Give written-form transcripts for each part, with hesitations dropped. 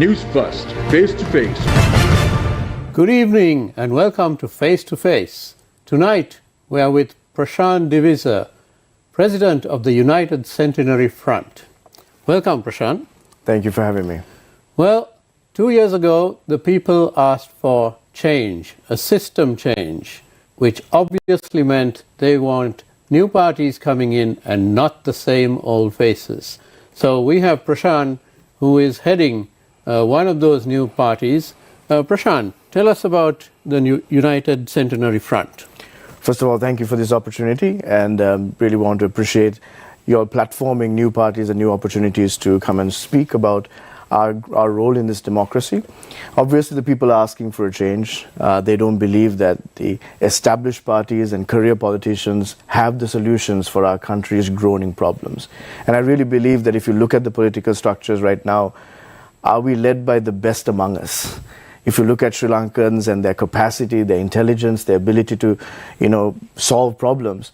Newsfirst, face to face. Good evening and welcome to Face to Face. Tonight we are with Prashan De Visser, President of the United Centenary Front. Welcome, Prashan. Thank you for having me. Well, 2 years ago the people asked for change, a system change, which obviously meant they want new parties coming in and not the same old faces. So we have Prashan, who is heading one of those new parties. Prashan, tell us about the new United Centenary Front. First of all, thank you for this opportunity, and really want to appreciate your platforming new parties and new opportunities to come and speak about our role in this democracy. Obviously, the people are asking for a change. They don't believe that the established parties and career politicians have the solutions for our country's groaning problems. And I really believe that if you look at the political structures right now, are we led by the best among us? If you look at Sri Lankans and their capacity, their intelligence, their ability to, solve problems,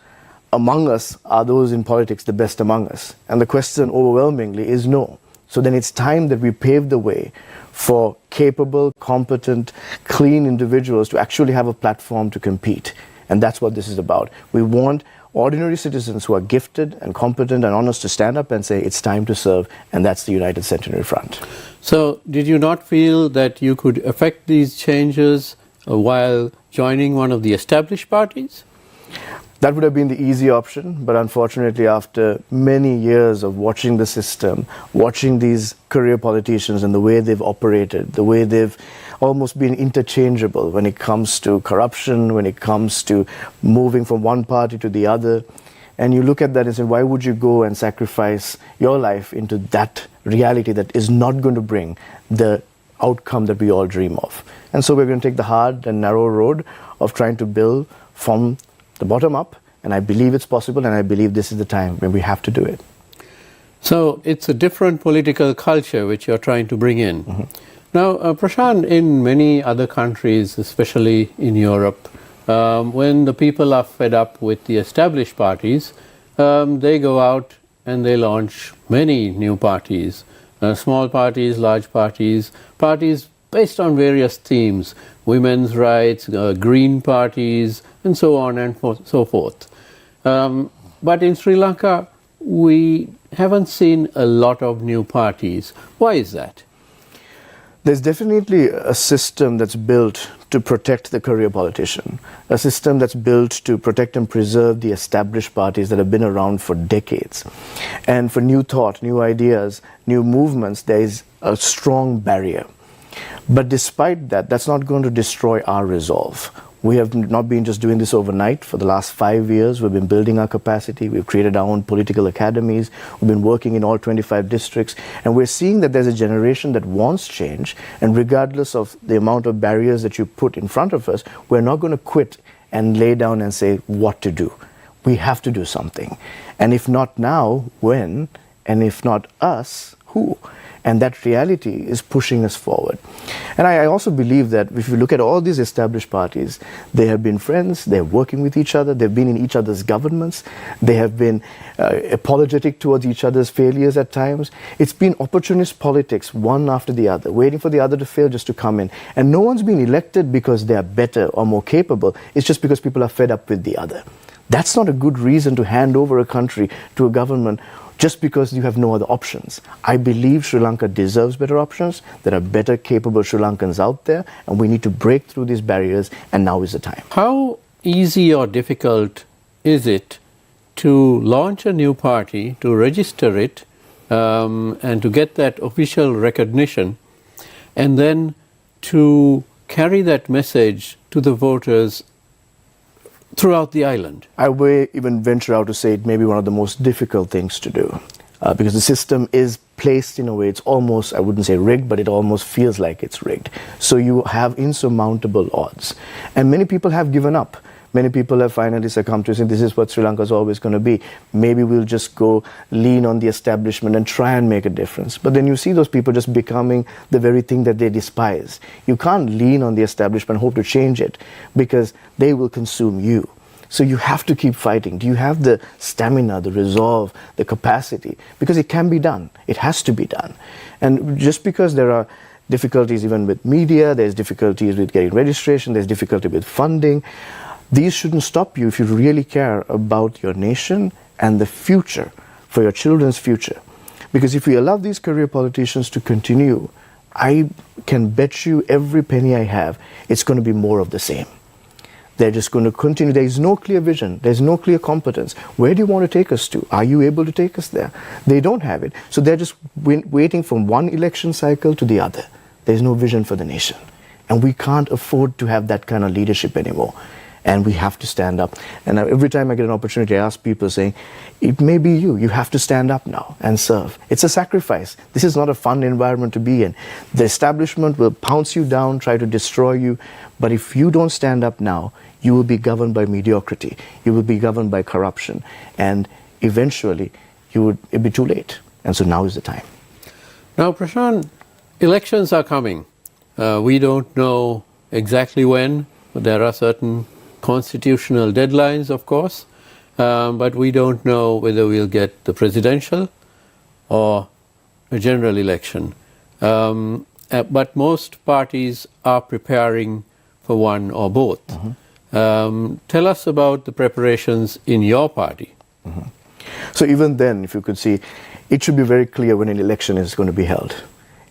among us are those in politics the best among us? And the question overwhelmingly is no. So then it's time that we pave the way for capable, competent, clean individuals to actually have a platform to compete. And that's what this is about. We want ordinary citizens who are gifted and competent and honest to stand up and say it's time to serve, and that's the United Centenary Front. So did you not feel that you could affect these changes while joining one of the established parties? That would have been the easy option, but unfortunately after many years of watching the system, watching these career politicians and the way they've operated, the way they've almost been interchangeable when it comes to corruption, when it comes to moving from one party to the other, and you look at that and say, why would you go and sacrifice your life into that reality that is not going to bring the outcome that we all dream of? And so we're going to take the hard and narrow road of trying to build from the bottom up, and I believe it's possible, and I believe this is the time when we have to do it. So it's a different political culture which you're trying to bring in. Mm-hmm. Now, Prashan, in many other countries, especially in Europe, when the people are fed up with the established parties, they go out and they launch many new parties, small parties, large parties, parties based on various themes, women's rights, green parties, and so on and so forth. But in Sri Lanka, we haven't seen a lot of new parties. Why is that? There's definitely a system that's built to protect the career politician, a system that's built to protect and preserve the established parties that have been around for decades. And for new thought, new ideas, new movements, there is a strong barrier. But despite that, that's not going to destroy our resolve. We have not been just doing this overnight. For the last 5 years, we've been building our capacity. We've created our own political academies. We've been working in all 25 districts. And we're seeing that there's a generation that wants change. And regardless of the amount of barriers that you put in front of us, we're not going to quit and lay down and say what to do. We have to do something. And if not now, when? And if not us, who? And that reality is pushing us forward. And I also believe that if you look at all these established parties, they have been friends, they're working with each other, they've been in each other's governments, they have been apologetic towards each other's failures at times. It's been opportunist politics, one after the other, waiting for the other to fail just to come in. And no one's been elected because they are better or more capable. It's just because people are fed up with the other. That's not a good reason to hand over a country to a government just because you have no other options. I believe Sri Lanka deserves better options. There are better, capable Sri Lankans out there, and we need to break through these barriers, and now is the time. How easy or difficult is it to launch a new party, to register it, and to get that official recognition, and then to carry that message to the voters throughout the island? I will even venture out to say it may be one of the most difficult things to do because the system is placed in a way, it's almost, I wouldn't say rigged, but it almost feels like it's rigged. So you have insurmountable odds. And many people have given up. Many people have finally succumbed to saying this is what Sri Lanka is always going to be. Maybe we'll just go lean on the establishment and try and make a difference. But then you see those people just becoming the very thing that they despise. You can't lean on the establishment and hope to change it because they will consume you. So you have to keep fighting. Do you have the stamina, the resolve, the capacity? Because it can be done. It has to be done. And just because there are difficulties even with media, there's difficulties with getting registration, there's difficulty with funding. These shouldn't stop you if you really care about your nation and the future, for your children's future. Because if we allow these career politicians to continue, I can bet you every penny I have, it's going to be more of the same. They're just going to continue. There is no clear vision. There's no clear competence. Where do you want to take us to? Are you able to take us there? They don't have it. So they're just waiting from one election cycle to the other. There's no vision for the nation. And we can't afford to have that kind of leadership anymore. And we have to stand up. And every time I get an opportunity, I ask people saying, it may be you. You have to stand up now and serve. It's a sacrifice. This is not a fun environment to be in. The establishment will pounce you down, try to destroy you. But if you don't stand up now, you will be governed by mediocrity. You will be governed by corruption. And eventually, it'll be too late. And so now is the time. Now, Prashan, elections are coming. We don't know exactly when, but there are certain constitutional deadlines, of course, but we don't know whether we'll get the presidential or a general election. But most parties are preparing for one or both. Tell us about the preparations in your party. So even then, if you could see, it should be very clear when an election is going to be held.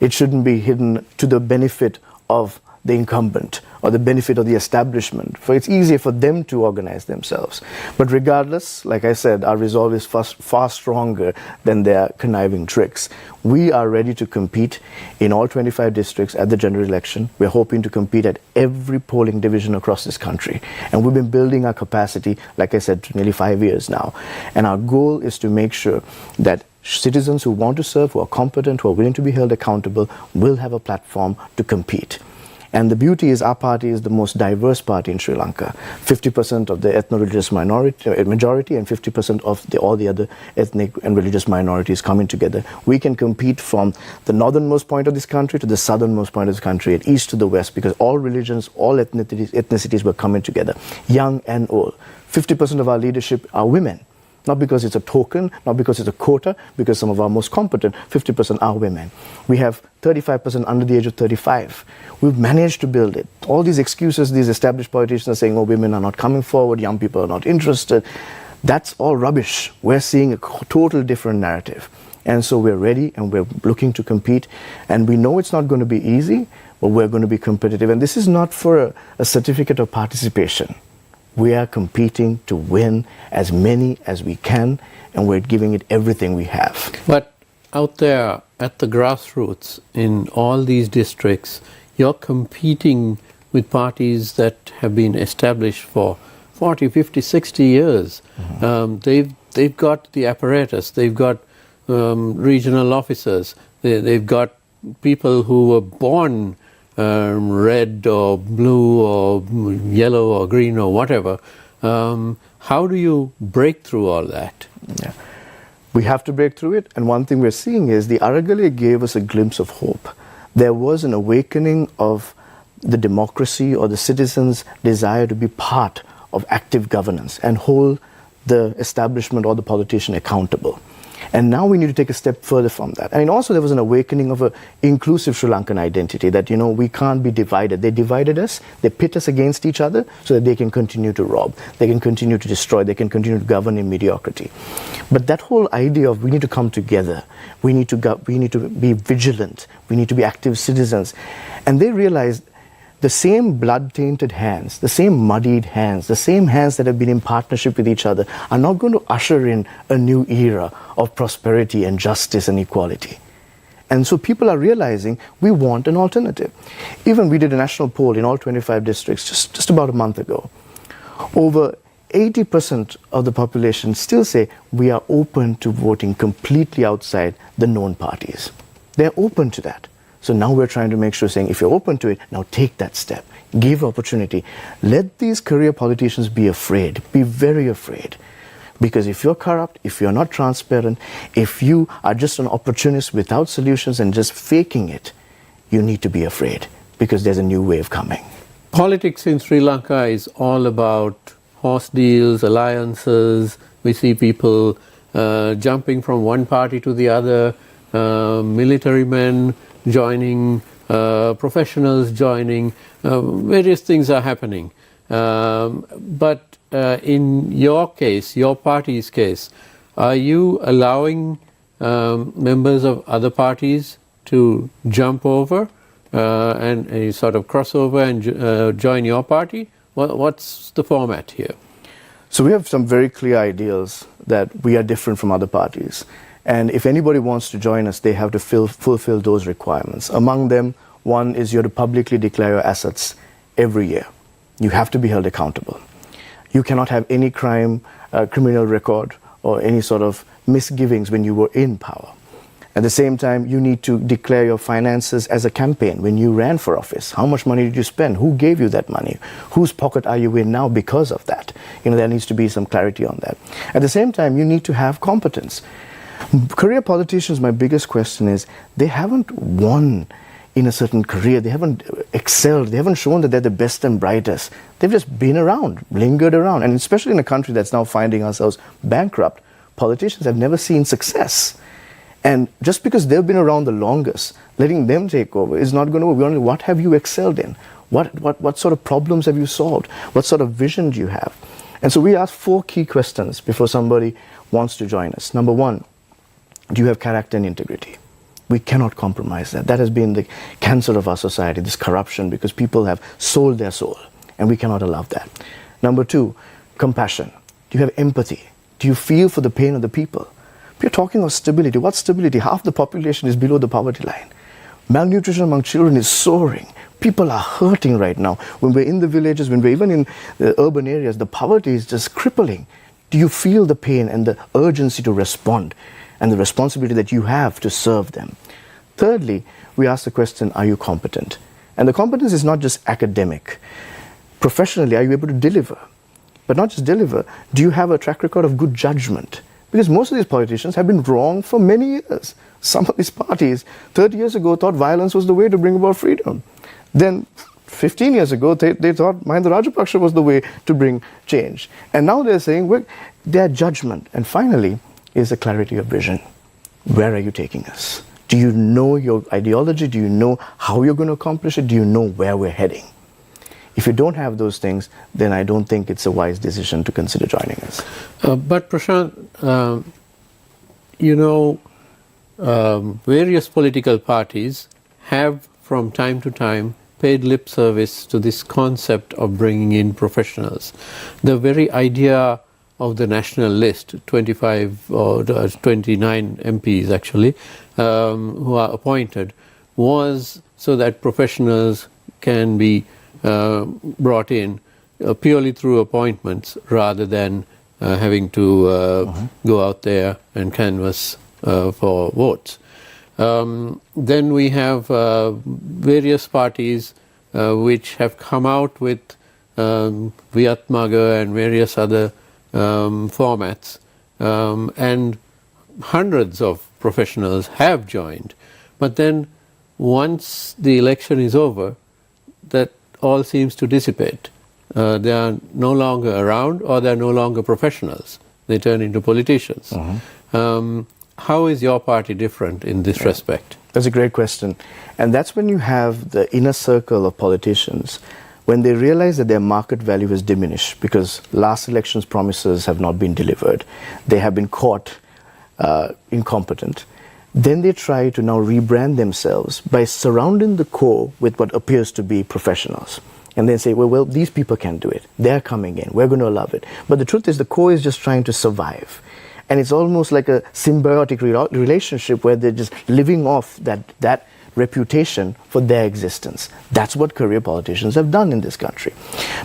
It shouldn't be hidden to the benefit of the incumbent or the benefit of the establishment, for it's easier for them to organize themselves. But regardless, like I said, our resolve is far stronger than their conniving tricks. We are ready to compete in all 25 districts at the general election. We're hoping to compete at every polling division across this country. And we've been building our capacity, like I said, nearly 5 years now. And our goal is to make sure that citizens who want to serve, who are competent, who are willing to be held accountable, will have a platform to compete. And the beauty is our party is the most diverse party in Sri Lanka. 50% of the ethno-religious majority and 50% of all the other ethnic and religious minorities coming together. We can compete from the northernmost point of this country to the southernmost point of this country, and east to the west, because all religions, all ethnicities were coming together, young and old. 50% of our leadership are women. Not because it's a token, not because it's a quota, because some of our most competent, 50% are women. We have 35% under the age of 35. We've managed to build it. All these excuses, these established politicians are saying, oh, women are not coming forward, young people are not interested. That's all rubbish. We're seeing a total different narrative. And so we're ready and we're looking to compete. And we know it's not going to be easy, but we're going to be competitive. And this is not for a certificate of participation. We are competing to win as many as we can, and we're giving it everything we have. But out there at the grassroots in all these districts, you're competing with parties that have been established for 40, 50, 60 years. They've got the apparatus, they've got regional officers, they've got people who were born red or blue or yellow or green or whatever. How do you break through all that? Yeah. We have to break through it, and one thing we're seeing is the Aragale gave us a glimpse of hope. There was an awakening of the democracy or the citizens' desire to be part of active governance and hold the establishment or the politician accountable. And now we need to take a step further from that. And also there was an awakening of an inclusive Sri Lankan identity that, we can't be divided. They divided us, they pit us against each other so that they can continue to rob, they can continue to destroy, they can continue to govern in mediocrity. But that whole idea of we need to come together, we need to be vigilant, we need to be active citizens. And they realized the same blood-tainted hands, the same muddied hands, the same hands that have been in partnership with each other are not going to usher in a new era of prosperity and justice and equality. And so people are realizing we want an alternative. Even we did a national poll in all 25 districts just about a month ago. Over 80% of the population still say we are open to voting completely outside the known parties. They're open to that. So now we're trying to make sure, saying, if you're open to it, now take that step. Give opportunity. Let these career politicians be afraid. Be very afraid. Because if you're corrupt, if you're not transparent, if you are just an opportunist without solutions and just faking it, you need to be afraid. Because there's a new wave coming. Politics in Sri Lanka is all about horse deals, alliances. We see people jumping from one party to the other, military men joining professionals joining, various things are happening. But in your case, your party's case, are you allowing members of other parties to jump over and sort of cross over and join your party? What's the format here? So we have some very clear ideals that we are different from other parties. And if anybody wants to join us, they have to fulfill those requirements. Among them, one is you have to publicly declare your assets every year. You have to be held accountable. You cannot have any criminal record or any sort of misgivings when you were in power. At the same time, you need to declare your finances as a campaign when you ran for office. How much money did you spend? Who gave you that money? Whose pocket are you in now because of that? There needs to be some clarity on that. At the same time, you need to have competence. Career politicians, my biggest question is, they haven't won in a certain career. They haven't excelled. They haven't shown that they're the best and brightest. They've just been around, lingered around. And especially in a country that's now finding ourselves bankrupt, politicians have never seen success. And just because they've been around the longest, letting them take over is not going to work. What have you excelled in? What sort of problems have you solved? What sort of vision do you have? And so we ask 4 key questions before somebody wants to join us. Number 1, do you have character and integrity? We cannot compromise that. That has been the cancer of our society, this corruption, because people have sold their soul, and we cannot allow that. Number 2, compassion. Do you have empathy? Do you feel for the pain of the people? We're talking of stability. What's stability? Half the population is below the poverty line. Malnutrition among children is soaring. People are hurting right now. When we're in the villages, when we're even in the urban areas, the poverty is just crippling. Do you feel the pain and the urgency to respond and the responsibility that you have to serve them? Thirdly, we ask the question, are you competent? And the competence is not just academic. Professionally, are you able to deliver? But not just deliver, do you have a track record of good judgment? Because most of these politicians have been wrong for many years. Some of these parties 30 years ago thought violence was the way to bring about freedom. Then 15 years ago, they thought Mahinda Rajapaksa was the way to bring change. And now they're saying, their judgment. And finally, is the clarity of vision. Where are you taking us? Do you know your ideology? Do you know how you're going to accomplish it? Do you know where we're heading? If you don't have those things, then I don't think it's a wise decision to consider joining us. But Prashan, various political parties have from time to time paid lip service to this concept of bringing in professionals. The very idea of the national list, 25 or 29 MPs actually, who are appointed, was so that professionals can be brought in purely through appointments rather than having to go out there and canvass for votes. Then we have various parties which have come out with Viatmaga and various other formats, and hundreds of professionals have joined. But then once the election is over, that all seems to dissipate. They are no longer around, or they are no longer professionals. They turn into politicians. How is your party different in this respect? That's a great question. And that's when you have the inner circle of politicians, when they realize that their market value has diminished because last election's promises have not been delivered, they have been caught incompetent, then they try to now rebrand themselves by surrounding the core with what appears to be professionals. And they say, well, these people can do it. They're coming in. We're going to love it. But the truth is the core is just trying to survive. And it's almost like a symbiotic relationship where they're just living off that reputation for their existence. That's what career politicians have done in this country.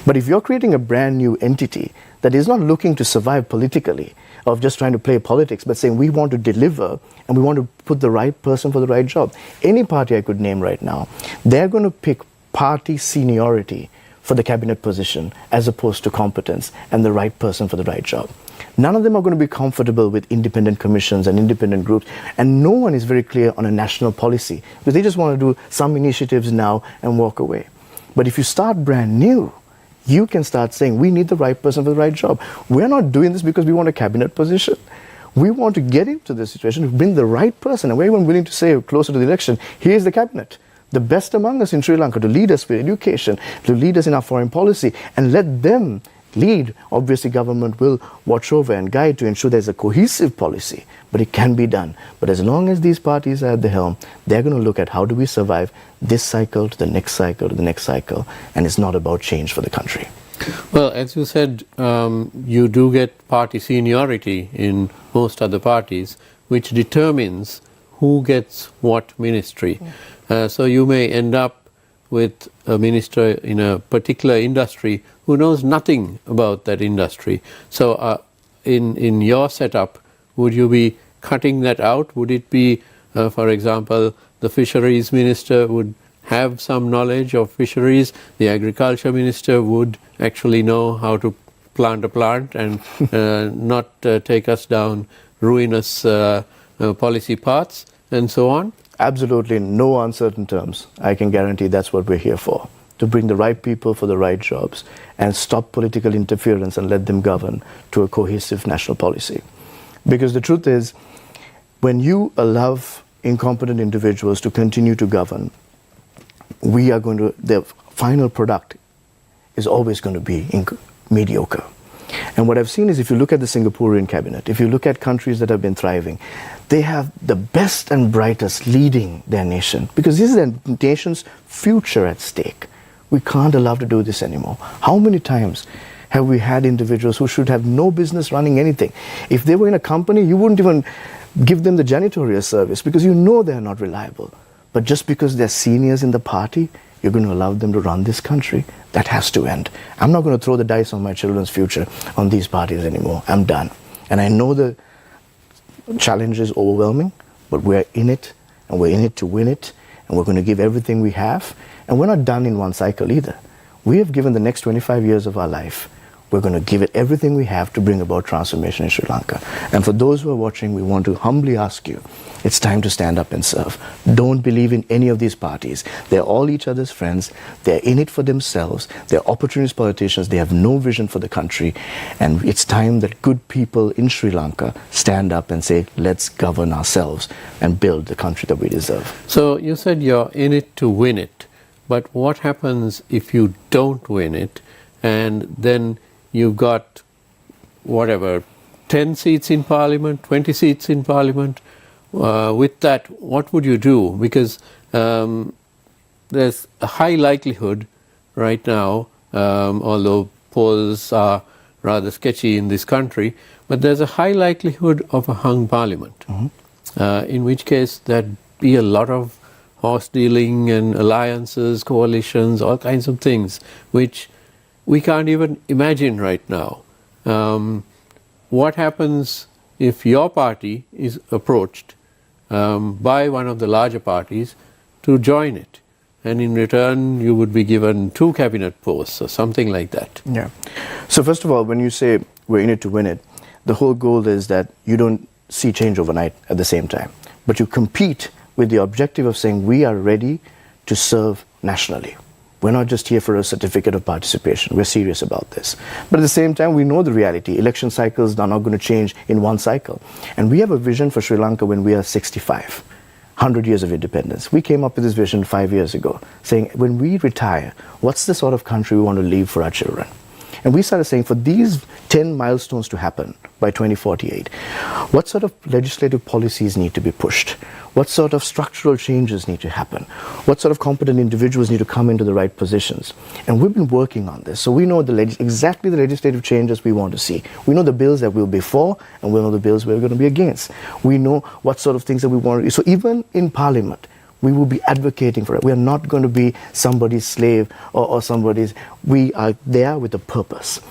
But if you're creating a brand new entity that is not looking to survive politically, of just trying to play politics, but saying we want to deliver and we want to put the right person for the right job. Any party I could name right now, they're going to pick party seniority for the cabinet position as opposed to competence and the right person for the right job. None of them are going to be comfortable with independent commissions and independent groups, and no one is very clear on a national policy because they just want to do some initiatives now and walk away. But if you start brand new, you can start saying, we need the right person for the right job. We're not doing this because we want a cabinet position. We want to get into this situation to bring the right person. And we're even willing to say closer to the election, here's the cabinet. the best among us in Sri Lanka to lead us with education, to lead us in our foreign policy, and let them lead. Obviously, government will watch over and guide to ensure there's a cohesive policy, but it can be done. But as long as these parties are at the helm, they're going to look at how do we survive this cycle to the next cycle to the next cycle, and it's not about change for the country. Well, as you said, you do get party seniority in most other parties, which determines who gets what ministry. So you may end up with a minister in a particular industry who knows nothing about that industry. So in your setup, would you be cutting that out? Would it be, for example, the fisheries minister would have some knowledge of fisheries, the agriculture minister would actually know how to plant a plant and not take us down ruinous policy paths and so on? Absolutely, no uncertain terms. I can guarantee that's what we're here for, to bring the right people for the right jobs and stop political interference and let them govern to a cohesive national policy. Because the truth is, when you allow incompetent individuals to continue to govern, the final product is always going to be mediocre. And what I've seen is, if you look at the Singaporean cabinet, if you look at countries that have been thriving, they have the best and brightest leading their nation, because this is their nation's future at stake. We can't allow to do this anymore. How many times have we had individuals who should have no business running anything? If they were in a company, you wouldn't even give them the janitorial service because you know they're not reliable. But just because they're seniors in the party, you're going to allow them to run this country. That has to end. I'm not going to throw the dice on my children's future on these parties anymore. I'm done. And I know the challenge is overwhelming, but we're in it, and we're in it to win it, and we're going to give everything we have. And we're not done in one cycle either. We have given the next 25 years of our life. We're going to give it everything we have to bring about transformation in Sri Lanka. And for those who are watching, we want to humbly ask you, it's time to stand up and serve. Don't believe in any of these parties. They're all each other's friends. They're in it for themselves. They're opportunist politicians. They have no vision for the country. And it's time that good people in Sri Lanka stand up and say, let's govern ourselves and build the country that we deserve. So you said you're in it to win it. But what happens if you don't win it, and then you've got, 10 seats in parliament, 20 seats in parliament? With that, what would you do? Because there's a high likelihood right now, although polls are rather sketchy in this country, but there's a high likelihood of a hung parliament, in which case there'd be a lot of horse dealing and alliances, coalitions, all kinds of things, which we can't even imagine right now. What happens if your party is approached by one of the larger parties to join it, and in return you would be given 2 cabinet posts or something like that? Yeah. So first of all, when you say we're in it to win it, the whole goal is that you don't see change overnight at the same time, but you compete with the objective of saying we are ready to serve nationally. We're not just here for a certificate of participation. We're serious about this. But at the same time, we know the reality. Election cycles are not going to change in one cycle. And we have a vision for Sri Lanka when we are 65, 100 years of independence. We came up with this vision 5 years ago, saying when we retire, what's the sort of country we want to leave for our children? And we started saying, for these 10 milestones to happen by 2048, what sort of legislative policies need to be pushed? What sort of structural changes need to happen? What sort of competent individuals need to come into the right positions? And we've been working on this. So we know exactly the legislative changes we want to see. We know the bills that we'll be for, and we know the bills we're going to be against. We know what sort of things that we want to do. So even in Parliament, we will be advocating for it. We are not going to be somebody's slave or somebody's. We are there with a purpose.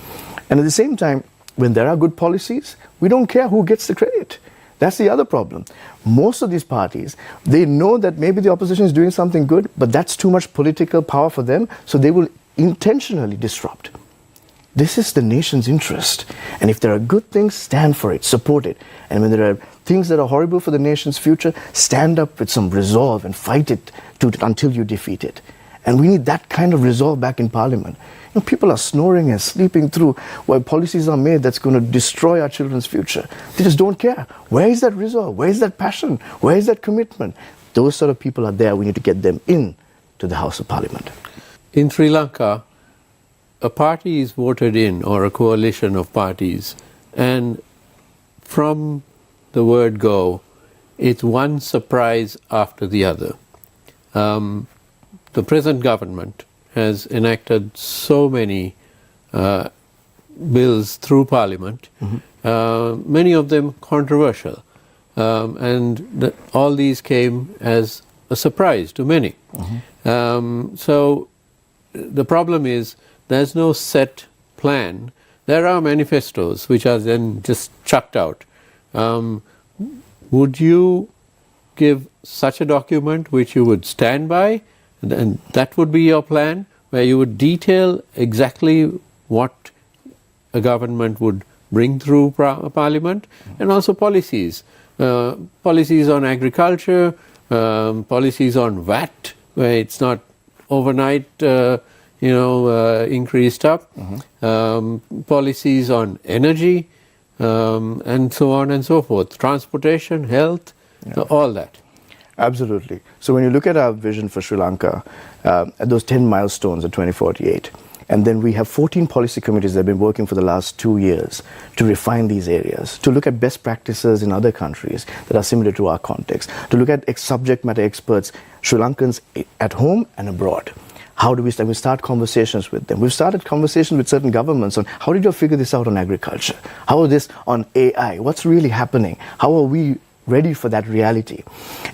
And at the same time, when there are good policies, we don't care who gets the credit. That's the other problem. Most of these parties, they know that maybe the opposition is doing something good, but that's too much political power for them, so they will intentionally disrupt. This is the nation's interest. And if there are good things, stand for it, support it. And when there are things that are horrible for the nation's future, stand up with some resolve and fight it until you defeat it. And we need that kind of resolve back in Parliament. You know, people are snoring and sleeping through while policies are made that's going to destroy our children's future. They just don't care. Where is that resolve? Where is that passion? Where is that commitment? Those sort of people are there. We need to get them in to the House of Parliament. In Sri Lanka, a party is voted in, or a coalition of parties, and from the word go, it's one surprise after the other. The present government has enacted so many bills through Parliament, many of them controversial, and all these came as a surprise to many. So the problem is there's no set plan. There are manifestos which are then just chucked out. Would you give such a document which you would stand by, and that would be your plan, where you would detail exactly what a government would bring through Parliament, and also policies, policies on agriculture, policies on VAT, where it's not overnight, increased up, policies on energy, and so on and so forth, transportation, health, all that. Absolutely. So when you look at our vision for Sri Lanka, at those 10 milestones at 2048, and then we have 14 policy committees that have been working for the last 2 years to refine these areas, to look at best practices in other countries that are similar to our context, to look at subject matter experts, Sri Lankans at home and abroad. How do we start? We start conversations with them. We've started conversations with certain governments on how did you figure this out on agriculture? How is this on AI? What's really happening? How are we ready for that reality?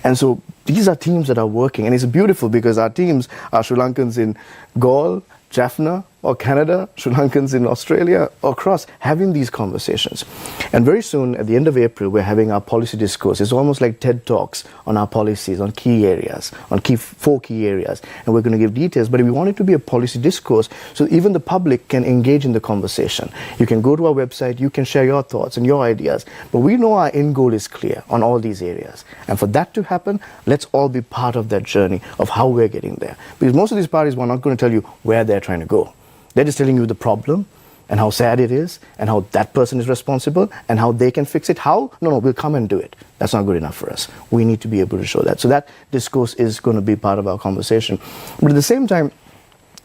And so these are teams that are working, and it's beautiful because our teams are Sri Lankans in Galle, Jaffna, or Canada, Sri Lankans in Australia, or across, having these conversations. And very soon, at the end of April, we're having our policy discourse. It's almost like TED Talks on our policies, on key areas, on four key areas. And we're going to give details, but we want it to be a policy discourse so even the public can engage in the conversation. You can go to our website, you can share your thoughts and your ideas, but we know our end goal is clear on all these areas. And for that to happen, let's all be part of that journey of how we're getting there. Because most of these parties were not going to tell you where they're trying to go. They're just telling you the problem and how sad it is and how that person is responsible and how they can fix it. How? No, we'll come and do it. That's not good enough for us. We need to be able to show that. So that discourse is going to be part of our conversation. But at the same time,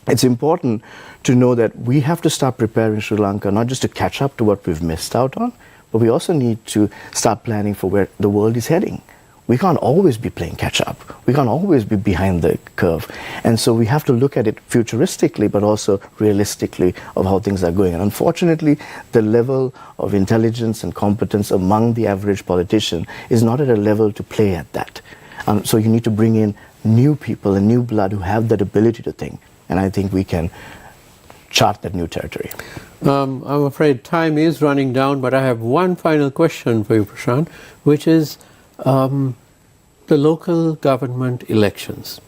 it's important to know that we have to start preparing Sri Lanka not just to catch up to what we've missed out on, but we also need to start planning for where the world is heading. We can't always be playing catch up. We can't always be behind the curve. And so we have to look at it futuristically, but also realistically of how things are going. And unfortunately, the level of intelligence and competence among the average politician is not at a level to play at that. So you need to bring in new people and new blood who have that ability to think. And I think we can chart that new territory. I'm afraid time is running down, but I have one final question for you, Prashan, which is the local government elections,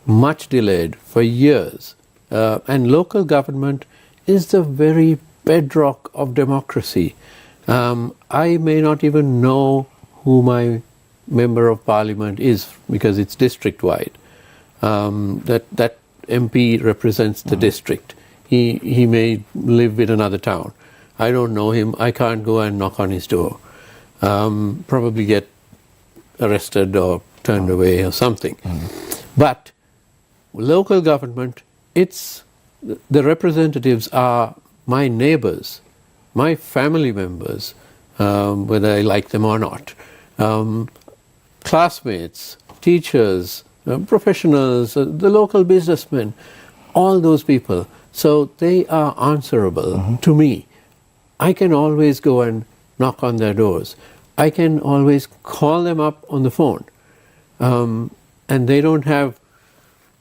much delayed for years, and local government is the very bedrock of democracy. I may not even know who my member of parliament is because it's district-wide. That MP represents the district. He may live in another town. I don't know him. I can't go and knock on his door. Probably get arrested or turned away or something. But local government, the representatives are my neighbors, my family members, whether I like them or not, classmates, teachers, professionals, the local businessmen, all those people. So they are answerable to me. I can always go and knock on their doors. I can always call them up on the phone. And they don't have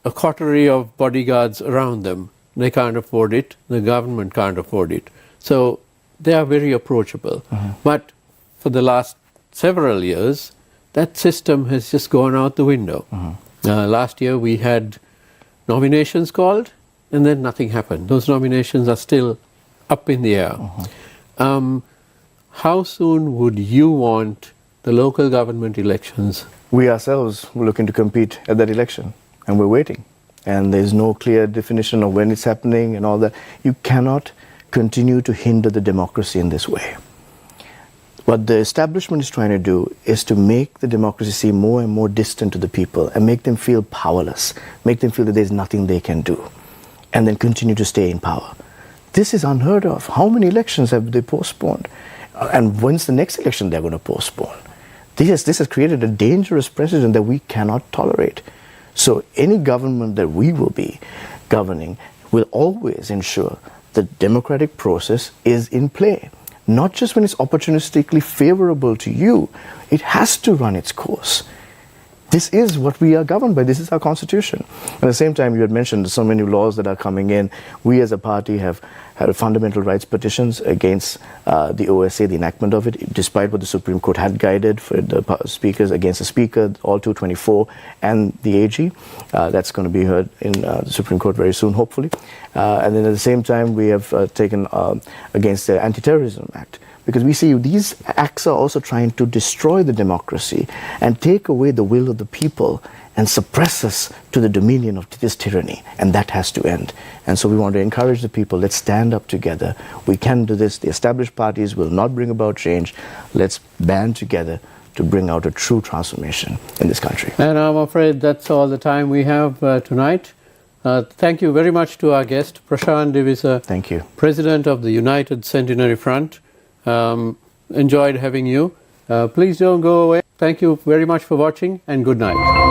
a coterie of bodyguards around them. They can't afford it. The government can't afford it. So they are very approachable. But for the last several years, that system has just gone out the window. Last year we had nominations called, and then nothing happened. Those nominations are still up in the air. How soon would you want the local government elections? We ourselves were looking to compete at that election, and we're waiting. And there's no clear definition of when it's happening and all that. You cannot continue to hinder the democracy in this way. What the establishment is trying to do is to make the democracy seem more and more distant to the people and make them feel powerless, make them feel that there's nothing they can do, and then continue to stay in power. This is unheard of. How many elections have they postponed? And when's the next election they're going to postpone? This has created a dangerous precedent that we cannot tolerate. So any government that we will be governing will always ensure the democratic process is in play. Not just when it's opportunistically favorable to you, it has to run its course. This is what we are governed by. This is our constitution. At the same time, you had mentioned so many laws that are coming in. We as a party have had fundamental rights petitions against the OSA, the enactment of it, despite what the Supreme Court had guided for the speakers, against the Speaker, all 224, and the AG. That's going to be heard in the Supreme Court very soon, hopefully. And then at the same time, we have taken against the Anti-Terrorism Act. Because we see these acts are also trying to destroy the democracy and take away the will of the people and suppress us to the dominion of this tyranny. And that has to end. And so we want to encourage the people, let's stand up together. We can do this. The established parties will not bring about change. Let's band together to bring out a true transformation in this country. And I'm afraid that's all the time we have tonight. Thank you very much to our guest, Prashan De Visser. Thank you. President of the United Centenary Front. Enjoyed having you. Please don't go away. Thank you very much for watching, and good night.